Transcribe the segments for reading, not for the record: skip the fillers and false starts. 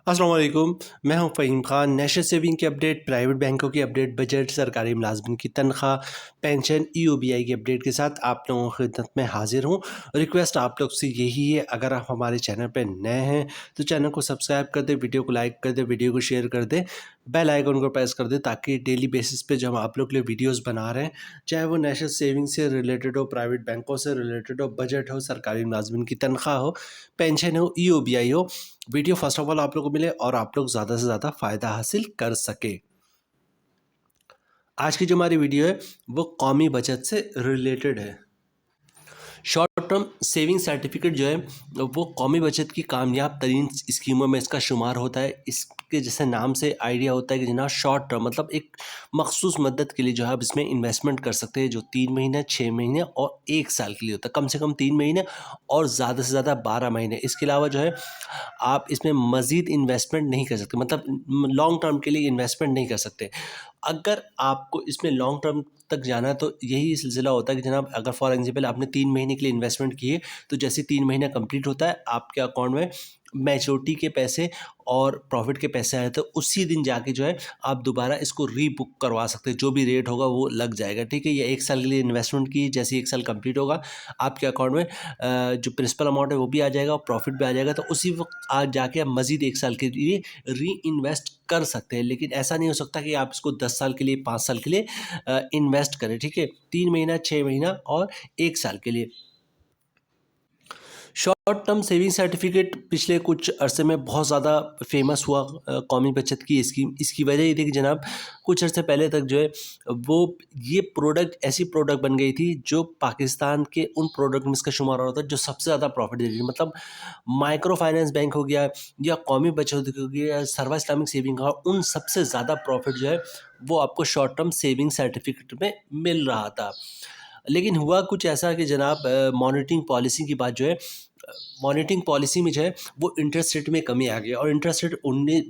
अस्सलाम वालेकुम। मैं हूं फ़हीम ख़ान। नेशनल सेविंग की अपडेट, प्राइवेट बैंकों की अपडेट, बजट, सरकारी मुलाज़िमिन की तनख्वाह, पेंशन, ईओबीआई की अपडेट के साथ आप लोगों की खिदमत में हाज़िर हूं। रिक्वेस्ट आप लोग से यही है, अगर आप हमारे चैनल पे नए हैं तो चैनल को सब्सक्राइब कर दें, वीडियो को लाइक कर दें, वीडियो को शेयर कर दें, बेल आइकन को प्रेस कर दें ताकि डेली बेसिस पे जब हम आप लोग के लिए वीडियोज़ बना रहे हैं, चाहे वो नेशनल सेविंग से रिलेटेड हो, प्राइवेट बैंकों से रिलेटेड हो, बजट हो, सरकारी मुलाज़िमिन की तनख्वाह हो, पेंशन हो, ईओबीआई हो, वीडियो फर्स्ट ऑफ ऑल आप लोगों को मिले और आप लोग ज़्यादा से ज़्यादा फ़ायदा हासिल कर सके। आज की जो हमारी वीडियो है वो कौमी बचत से रिलेटेड है। शॉर्ट टर्म सेविंग सर्टिफिकेट जो है वो कौमी बचत की कामयाब तरीन स्कीमों में इसका शुमार होता है। इसके जैसे नाम से आइडिया होता है कि जनाब शॉर्ट टर्म मतलब एक मखसूस मद्दत के लिए जो है आप इसमें इन्वेस्टमेंट कर सकते हैं, जो 3 महीने, 6 महीने और 1 साल के लिए होता है। कम से कम 3 महीने और ज़्यादा से ज़्यादा 12 महीने। इसके अलावा जो है आप इसमें मज़ीद इन्वेस्टमेंट नहीं कर सकते, मतलब लॉन्ग टर्म के लिए इन्वेस्टमेंट नहीं कर सकते। अगर आपको इसमें लॉन्ग टर्म तक जाना है तो यही सिलसिला होता है कि जनाब अगर फॉर एग्जांपल आपने 3 महीने के लिए इन्वेस्टमेंट किए तो जैसे 3 महीना कंप्लीट होता है आपके अकाउंट में मैच्योरिटी के पैसे और प्रॉफिट के पैसे आए तो उसी दिन जाके जो है आप दोबारा इसको रीबुक करवा सकते हैं। जो भी रेट होगा वो लग जाएगा, ठीक है। ये 1 साल के लिए इन्वेस्टमेंट की, जैसे 1 साल कंप्लीट होगा आपके अकाउंट में जो प्रिंसिपल अमाउंट है वो भी आ जाएगा और प्रॉफिट भी आ जाएगा। तो उसी वक्त आज जाके आप मज़ीद 1 साल के लिए री इन्वेस्ट कर सकते हैं। लेकिन ऐसा नहीं हो सकता कि आप इसको 10 साल के लिए, 5 साल के लिए इन्वेस्ट करें, ठीक है। 3 महीना, 6 महीना और 1 साल के लिए। शॉर्ट टर्म सेविंग सर्टिफिकेट पिछले कुछ अरसे में बहुत ज़्यादा फेमस हुआ। कौमी बचत की स्कीम, इसकी वजह ये थी कि जनाब कुछ अरसे पहले तक जो है वो ये प्रोडक्ट ऐसी प्रोडक्ट बन गई थी जो पाकिस्तान के उन प्रोडक्ट में इसका शुमार होता है जो सबसे ज़्यादा प्रॉफिट दे रही है। मतलब माइक्रो फाइनेंस बैंक हो गया या कौमी बचत हो गया या सर्वा इस्लामिक सेविंग का, उन सबसे ज़्यादा प्रॉफिट जो है वो आपको शॉर्ट टर्म सेविंग सर्टिफिकेट में मिल रहा था। लेकिन हुआ कुछ ऐसा कि जनाब मॉनेटरिंग पॉलिसी की बात जो है, मॉनेटरिंग पॉलिसी में जो है वो इंटरेस्ट रेट में कमी आ गई और इंटरेस्ट रेट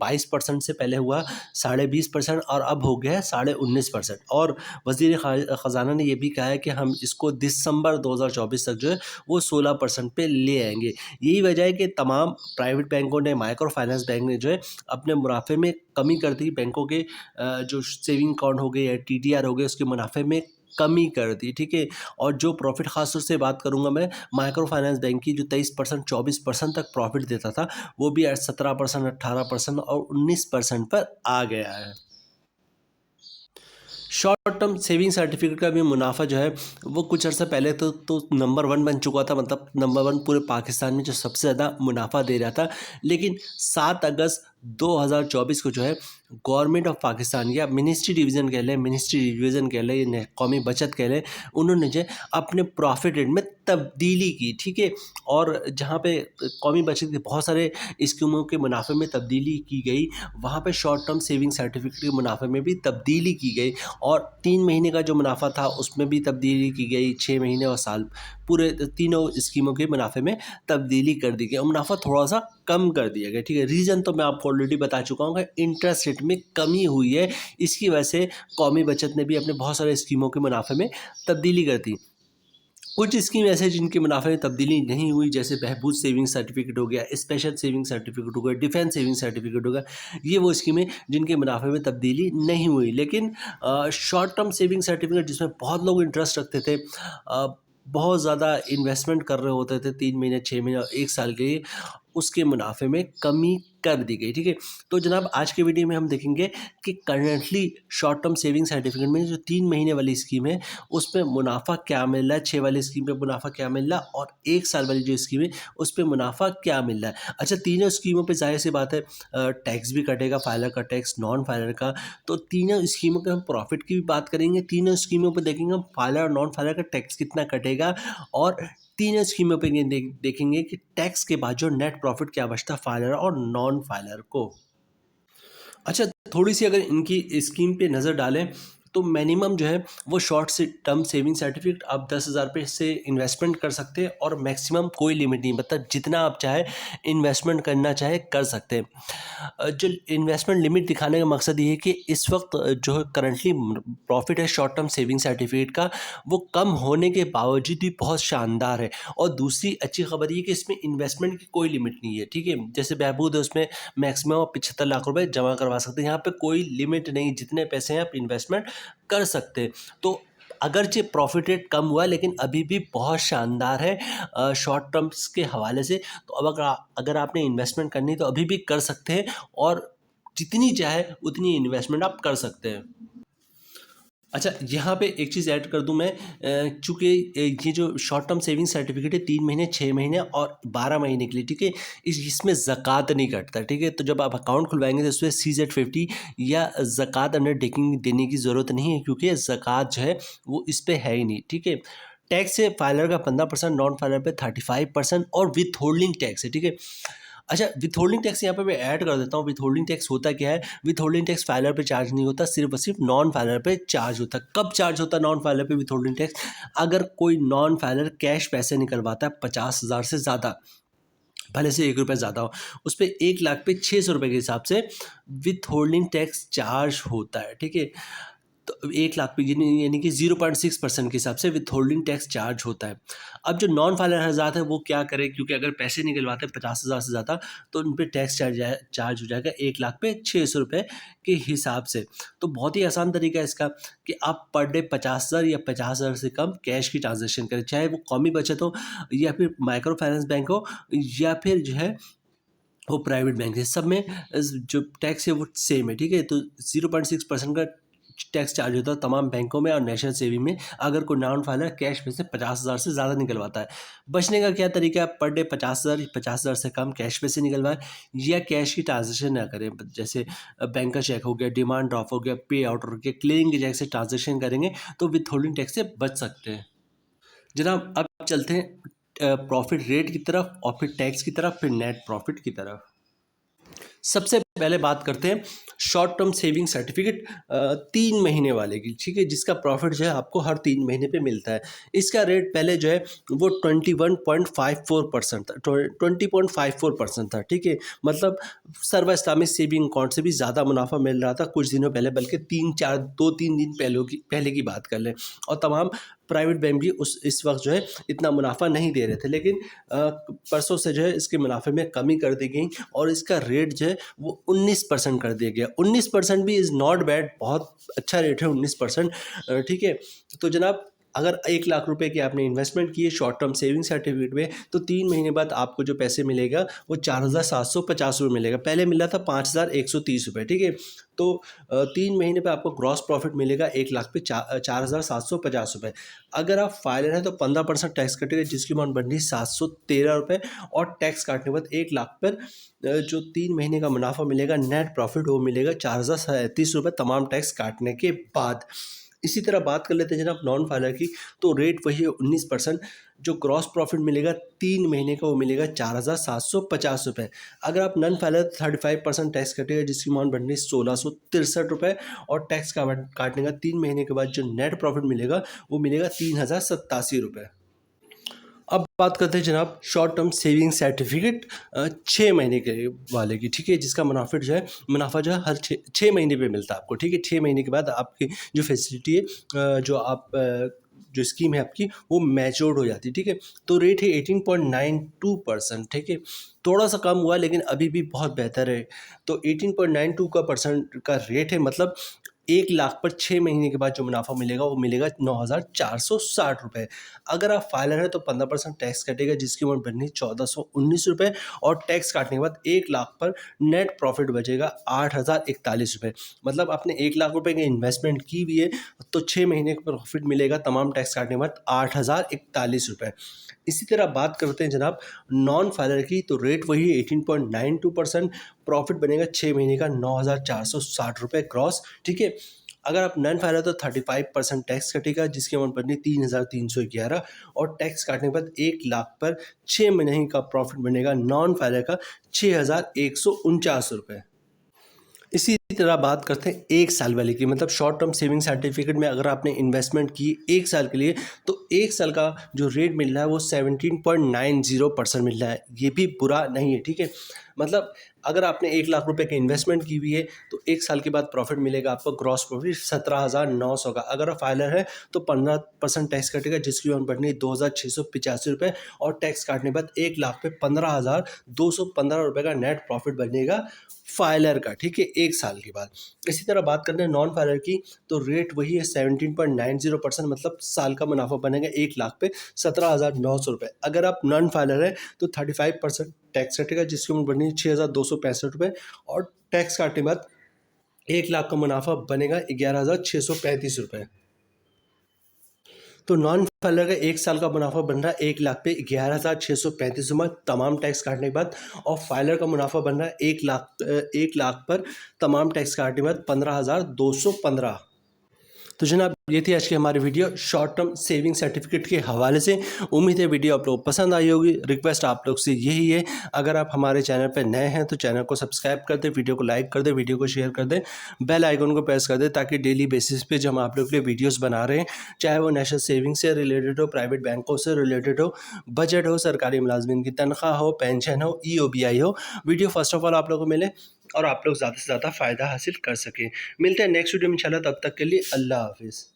22% से पहले हुआ 20.5% और अब हो गया है 19.5%। और वज़ीर ख़जाना ने यह भी कहा है कि हम इसको दिसंबर 2024 तक जो है वो 16% पे ले आएंगे। यही वजह है कि तमाम प्राइवेट बैंकों ने, माइक्रो फाइनेंस बैंक ने जो है अपने मुनाफे में कमी कर दी। बैंकों के जो सेविंग अकाउंट हो गए या TDR हो गए उसके मुनाफे में कमी कर दी, ठीक है। और जो प्रॉफिट ख़ास तौर से बात करूँगा मैं, माइक्रो फाइनेंस बैंक की जो 23%, 24% तक प्रॉफिट देता था वो भी आज 17%, 18% और 19% पर आ गया है। शॉर्ट टर्म सेविंग सर्टिफिकेट का भी मुनाफा जो है वो कुछ अर्सा पहले तो नंबर 1 बन चुका था, मतलब नंबर 1 पूरे पाकिस्तान में जो सबसे ज़्यादा मुनाफा दे रहा था। लेकिन 7 अगस्त 2024 को जो है गवर्नमेंट ऑफ पाकिस्तान या मिनिस्ट्री डिवीज़न कह लें, मिनिस्ट्री डिवीज़न कह लें, या कौमी बचत कह लें, उन्होंने जो है अपने प्रॉफिट रेट में तब्दीली की, ठीक है। और जहाँ पे कौमी बचत के बहुत सारे स्कीमों के मुनाफे में तब्दीली की गई, वहाँ पे शॉर्ट टर्म सेविंग सर्टिफिकेट के मुनाफे में भी तब्दीली की गई। और 3 महीने का जो मुनाफा था उसमें भी तब्दीली की गई, 6 महीने और साल, पूरे तीनों स्कीमों के मुनाफे में तब्दीली कर दी गई और मुनाफा थोड़ा सा कम कर दिया गया, ठीक है। रीज़न तो मैं आपको ऑलरेडी बता चुका हूँ कि इंटरेस्ट रेट में कमी हुई है। इसकी वजह से कौमी बचत ने भी अपने बहुत सारे स्कीमों के मुनाफे में तब्दीली कर दी। कुछ स्कीम ऐसे जिनके मुनाफे में तब्दीली नहीं हुई, जैसे बहबूद सेविंग सर्टिफिकेट हो गया, स्पेशल सेविंग सर्टिफिकेट हो गया, डिफेंस सेविंग सर्टिफिकेट हो गया। ये वो स्कीमें जिनके मुनाफे में तब्दीली नहीं हुई। लेकिन शॉर्ट टर्म सेविंग सर्टिफिकेट जिसमें बहुत लोग इंटरेस्ट रखते थे, बहुत ज़्यादा इन्वेस्टमेंट कर रहे होते थे 3 महीने, 6 महीने और 1 साल के लिए, उसके मुनाफे में कमी कर दी गई, ठीक है। तो जनाब आज के वीडियो में हम देखेंगे कि currently short term saving certificate में जो 3 महीने वाली स्कीम है उसमें मुनाफा क्या मिल रहा है, 6 वाली स्कीम पे मुनाफा क्या मिल रहा है और 1 साल वाली जो स्कीम है उस पर मुनाफा क्या मिल रहा है। अच्छा, तीनों स्कीमों पे जाहिर सी बात है टैक्स भी कटेगा, फाइलर का टैक्स, नॉन फाइलर का। तो तीनों स्कीमों के हम प्रॉफिट की भी बात करेंगे, तीनों स्कीमों पर देखेंगे हम फाइलर और नॉन फाइलर का टैक्स कितना कटेगा, और तीनों स्कीमों पे देखेंगे कि टैक्स के बाद जो नेट प्रॉफिट क्या बचता है फाइलर और नॉन फाइलर को। अच्छा, थोड़ी सी अगर इनकी स्कीम पे नज़र डालें तो मिनिमम जो है वो शॉर्ट से टर्म सेविंग सर्टिफिकेट आप 10,000 रुपये से इन्वेस्टमेंट कर सकते हैं और मैक्सिमम कोई लिमिट नहीं, मतलब जितना आप चाहे इन्वेस्टमेंट करना चाहे कर सकते हैं। जो इन्वेस्टमेंट लिमिट दिखाने का मकसद ये है कि इस वक्त जो है करंटली प्रॉफिट है शॉर्ट टर्म सेविंग सर्टिफिकेट का, वो कम होने के बावजूद भी बहुत शानदार है। और दूसरी अच्छी खबर ये कि इसमें इन्वेस्टमेंट की कोई लिमिट नहीं है, ठीक है। जैसे बहबूद है उसमें मैक्सिमम आप 75 लाख रुपए जमा करवा सकते हैं, यहाँ पे कोई लिमिट नहीं, जितने पैसे हैं आप इन्वेस्टमेंट कर सकते हैं। तो अगरचे प्रॉफिट रेट कम हुआ लेकिन अभी भी बहुत शानदार है शॉर्ट टर्म्स के हवाले से। तो अब अगर आपने इन्वेस्टमेंट करनी है तो अभी भी कर सकते हैं और जितनी चाहे उतनी इन्वेस्टमेंट आप कर सकते हैं। अच्छा, यहाँ पे एक चीज़ ऐड कर दूँ मैं, चूँकि ये जो शॉर्ट टर्म सेविंग सर्टिफिकेट है 3 महीने, 6 महीने और 12 महीने के लिए, ठीक है। इसमें ज़कात नहीं कटता, ठीक है। तो जब आप अकाउंट खुलवाएंगे तो उसमें CZ50 या ज़कात अंडरटेकिंग देने की ज़रूरत नहीं है, क्योंकि ज़कात जो है वो इस पर है ही नहीं, ठीक है। टैक्स है फाइलर का 15%, नॉन फाइलर पे 35% और विथ होल्डिंग टैक्स है, ठीक है। अच्छा, विथ होल्डिंग टैक्स यहाँ पे मैं ऐड कर देता हूँ। विथ होल्डिंग टैक्स होता क्या है? विथ होल्डिंग टैक्स फाइलर पे चार्ज नहीं होता, सिर्फ और सिर्फ नॉन फाइलर पे चार्ज होता है। कब चार्ज होता है नॉन फाइलर पे विथ होल्डिंग टैक्स? अगर कोई नॉन फाइलर कैश पैसे निकलवाता है 50,000 से ज़्यादा, भले से 1 रुपये ज़्यादा हो, उस पर 1 लाख पे 600 रुपये के हिसाब से विथ होल्डिंग टैक्स चार्ज होता है, ठीक है। तो 1 लाख पे यानी कि 0.6% के हिसाब से विथ होल्डिंग टैक्स चार्ज होता है। अब जो नॉन फाइलर हज़ात है वो क्या करें, क्योंकि अगर पैसे निकलवाते हैं 50,000 से ज़्यादा तो उन पे टैक्स चार्ज हो जाएगा 1 लाख पे 600 रुपये के हिसाब से। तो बहुत ही आसान तरीका है इसका कि आप पर डे 50,000 या 50,000 से कम कैश की ट्रांजेक्शन करें, चाहे वो कौमी बचत हो या फिर माइक्रो फाइनेंस बैंक हो या फिर जो है वो प्राइवेट बैंक है। सब में जो टैक्स है वो सेम है, ठीक है। तो 0.6% का टैक्स चार्ज होता है तमाम बैंकों में और नेशनल सेविंग में, अगर कोई नॉन फाइलर कैश में से 50,000 से ज़्यादा निकलवाता है। बचने का क्या तरीका है? पर डे 50,000 से कम कैश में से निकलवाएं या कैश की ट्रांजेक्शन ना करें। जैसे बैंक का चेक हो गया, डिमांड ड्राफ्ट हो गया, पे आउट हो गया, क्लियरिंग के चेक से ट्रांजेक्शन करेंगे तो विथ होल्डिंग टैक्स से बच सकते हैं। जनाब, अब चलते हैं प्रॉफिट रेट की तरफ और फिर टैक्स की तरफ, फिर नेट प्रॉफिट की तरफ। सबसे पहले बात करते हैं शॉर्ट टर्म सेविंग सर्टिफिकेट 3 महीने वाले की, ठीक है, जिसका प्रॉफिट जो है आपको हर 3 महीने पे मिलता है। इसका रेट पहले जो है वो 21.54% था, 20.54% था, ठीक है। मतलब सर्व इस्लामिक सेविंग अकाउंट से भी ज़्यादा मुनाफा मिल रहा था कुछ दिनों पहले, बल्कि 2-3 दिन पहले की बात कर लें। और तमाम प्राइवेट बैंक भी इस वक्त जो है इतना मुनाफा नहीं दे रहे थे, लेकिन परसों से जो है इसके मुनाफे में कमी कर दी गई और इसका रेट जो है वो 19% कर दिया गया। 19% भी इज़ नॉट बैड, बहुत अच्छा रेट है 19%, ठीक है। तो जनाब, अगर 1 लाख रुपए की आपने इन्वेस्टमेंट की है शॉर्ट टर्म सेविंग सर्टिफिकेट में, तो 3 महीने बाद आपको जो पैसे मिलेगा वो 4,750 रुपये मिलेगा। पहले मिला था 5,130 रुपये, ठीक है। तो 3 महीने पे आपको ग्रॉस प्रॉफिट मिलेगा 1 लाख पे 4,750 रुपये। अगर आप फाइलर हैं तो 15% टैक्स कटेगा, जिसकी अमाउंट बन रही 713 रुपये। और टैक्स काटने के बाद 1 लाख पर जो 3 महीने का मुनाफा मिलेगा नेट प्रॉफिट, वो मिलेगा 4,037 रुपये तमाम टैक्स काटने के बाद। इसी तरह बात कर लेते हैं जनाब नॉन फाइलर की, तो रेट वही है 19%। जो ग्रॉस प्रॉफिट मिलेगा 3 महीने का वो मिलेगा 4,750 रुपये। अगर आप नॉन फाइलर 35% टैक्स कटेगा, जिसकी अमाउंट बन रही 1,663 रुपये। और टैक्स का काटने का 3 महीने के बाद जो नेट प्रॉफिट मिलेगा वो मिलेगा 3,087 रुपये। अब बात करते हैं जनाब शॉर्ट टर्म सेविंग सर्टिफिकेट 6 महीने के वाले की, ठीक है, जिसका मुनाफा जो है हर 6 महीने पे मिलता है आपको, ठीक है। 6 महीने के बाद आपकी जो फैसिलिटी है, जो स्कीम है आपकी, वो मैच्योर्ड हो जाती है, ठीक है। तो रेट है 18.92%, ठीक है। थोड़ा सा कम हुआ लेकिन अभी भी बहुत बेहतर है। तो 18.92% का रेट है, मतलब 1 लाख पर 6 महीने के बाद जो मुनाफा मिलेगा वो मिलेगा 9,460 रुपये। अगर आप फाइलर हैं तो 15% टैक्स कटेगा, जिसकी अमाउंट बननी 1,419 रुपये। और टैक्स काटने के बाद 1 लाख पर नेट प्रॉफिट बचेगा 8,041 रुपये। मतलब आपने 1 लाख रुपये की इन्वेस्टमेंट की हुई है तो 6 महीने का प्रॉफिट मिलेगा तमाम टैक्स काटने के बाद 8,041 रुपये। इसी तरह बात करते हैं जनाब नॉन फाइलर की, तो रेट वही 18.92%। प्रॉफिट बनेगा 6 महीने का 9,460 रुपये ग्रॉस, ठीक है। अगर आप नॉन फाइलर तो 35% टैक्स कटेगा, जिसकी अमाउंट बननी 3,311। और टैक्स काटने के बाद 1 लाख पर 6 महीने का प्रॉफिट बनेगा नॉन फाइलर का 6,149 रुपये। इसी इसी तरह बात करते हैं 1 साल वाले की, मतलब शॉर्ट टर्म सेविंग सर्टिफिकेट में अगर आपने इन्वेस्टमेंट की 1 साल के लिए, तो 1 साल का जो रेट मिल रहा है वो 17.90% मिल रहा है। ये भी बुरा नहीं है, ठीक है। मतलब अगर आपने 1 लाख रुपए की इन्वेस्टमेंट की हुई है तो 1 साल के बाद प्रॉफिट मिलेगा आपको, ग्रॉस प्रॉफिट 17,900 का। अगर आप फाइलर है तो 15% टैक्स कटेगा, जिसकी अमाउंट बढ़नी है 2,685 रुपये, और टैक्स काटने के बाद 1 लाख पे 15,215 रुपये का नेट प्रॉफिट बनेगा फाइलर का, ठीक है, 1 साल के बाद। इसी तरह बात करते हैं नॉन फाइलर की, तो रेट वही है 17.90%, मतलब साल का मुनाफा बनेगा 1 लाख पे 17,900 रुपये। अगर आप नॉन फाइलर है तो 35% टैक्स कटेगा, जिसकी उम्र बनी 6,265 रुपये, और टैक्स काटने के बाद 1 लाख का मुनाफा बनेगा 11,635 रुपये। तो नॉन फाइलर का 1 साल का मुनाफा बन रहा है 1 लाख पे 11,635 रुपये तमाम टैक्स काटने के बाद, और फाइलर का मुनाफा बन रहा है 1 लाख पर तमाम टैक्स काटने के बाद 15,215। तो जनाब ये थी आज की हमारी video short term saving certificate के हवाले से। उम्मीद है वीडियो आप लोग को पसंद आई होगी। रिक्वेस्ट आप लोग से यही है, अगर आप हमारे चैनल पर नए हैं तो चैनल को सब्सक्राइब कर दें, वीडियो को लाइक कर दें, वीडियो को शेयर कर दें, बेल आइकन को प्रेस कर दें, ताकि डेली बेसिस पे जो हम आप लोग के लिए वीडियोज़ बना रहे हैं, चाहे वो नेशनल सेविंग से रिलेटेड हो, प्राइवेट बैंकों से रिलेटेड हो, बजट हो, सरकारी मुलाजमिन की तनख्वाह हो, पेंशन हो, EOBI हो, वीडियो फर्स्ट ऑफ ऑल आप लोगों को मिले और आप लोग ज़्यादा से ज़्यादा फ़ायदा हासिल कर सकें। मिलते हैं नेक्स्ट वीडियो में इंशाल्लाह, तब तक के लिए अल्लाह हाफिज़।